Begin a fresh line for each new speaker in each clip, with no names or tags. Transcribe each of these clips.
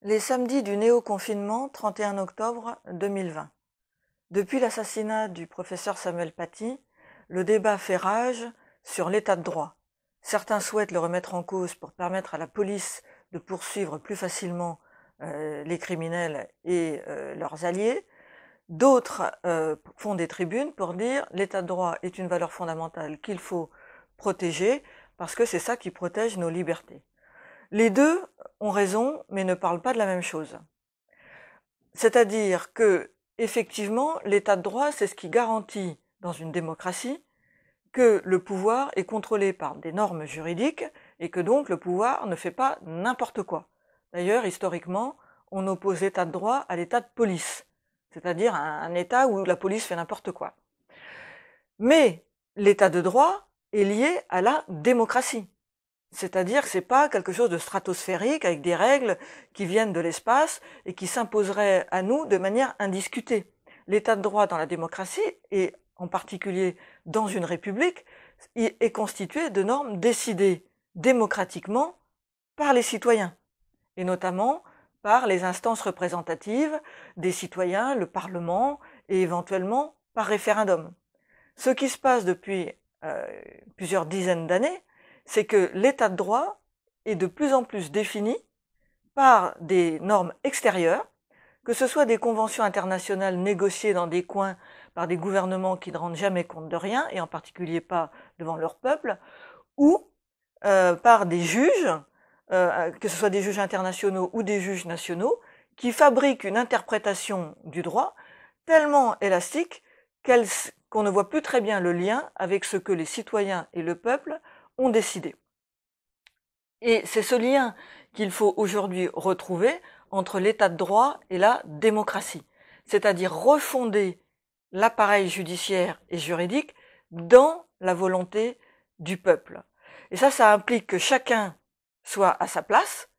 Les samedis du néo-confinement, 31 octobre 2020. Depuis l'assassinat du professeur Samuel Paty, le débat fait rage sur l'état de droit. Certains souhaitent le remettre en cause pour permettre à la police de poursuivre plus facilement les criminels et leurs alliés. D'autres font des tribunes pour dire l'état de droit est une valeur fondamentale qu'il faut protéger parce que c'est ça qui protège nos libertés. Les deux ont raison, mais ne parlent pas de la même chose. C'est-à-dire que, effectivement, l'état de droit, c'est ce qui garantit, dans une démocratie, que le pouvoir est contrôlé par des normes juridiques et que donc le pouvoir ne fait pas n'importe quoi. D'ailleurs, historiquement, on oppose l'état de droit à l'état de police, c'est-à-dire un état où la police fait n'importe quoi. Mais l'état de droit est lié à la démocratie. C'est-à-dire que c'est pas quelque chose de stratosphérique avec des règles qui viennent de l'espace et qui s'imposeraient à nous de manière indiscutée. L'état de droit dans la démocratie, et en particulier dans une république, est constitué de normes décidées démocratiquement par les citoyens, et notamment par les instances représentatives des citoyens, le Parlement, et éventuellement par référendum. Ce qui se passe depuis plusieurs dizaines d'années, c'est que l'état de droit est de plus en plus défini par des normes extérieures, que ce soit des conventions internationales négociées dans des coins par des gouvernements qui ne rendent jamais compte de rien, et en particulier pas devant leur peuple, ou par des juges, que ce soit des juges internationaux ou des juges nationaux, qui fabriquent une interprétation du droit tellement élastique qu'on ne voit plus très bien le lien avec ce que les citoyens et le peuple ont décidé. Et c'est ce lien qu'il faut aujourd'hui retrouver entre l'état de droit et la démocratie, c'est-à-dire refonder l'appareil judiciaire et juridique dans la volonté du peuple. Et ça implique que chacun soit à sa place,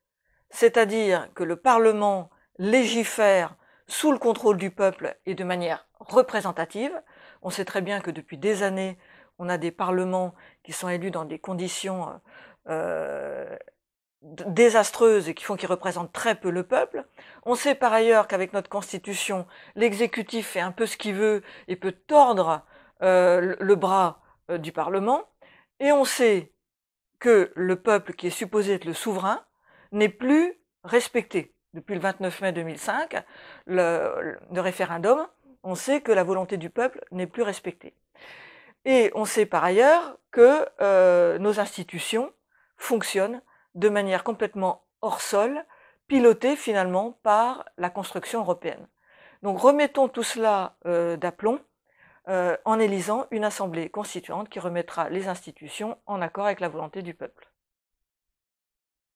c'est-à-dire que le Parlement légifère sous le contrôle du peuple et de manière représentative. On sait très bien que depuis des années, on a des parlements qui sont élus dans des conditions désastreuses et qu'ils représentent très peu le peuple. On sait par ailleurs qu'avec notre Constitution, l'exécutif fait un peu ce qu'il veut et peut tordre le bras du Parlement. Et on sait que le peuple, qui est supposé être le souverain, n'est plus respecté. Depuis le 29 mai 2005, le référendum, on sait que la volonté du peuple n'est plus respectée. Et on sait par ailleurs que nos institutions fonctionnent de manière complètement hors sol, pilotées finalement par la construction européenne. Donc remettons tout cela d'aplomb en élisant une assemblée constituante qui remettra les institutions en accord avec la volonté du peuple.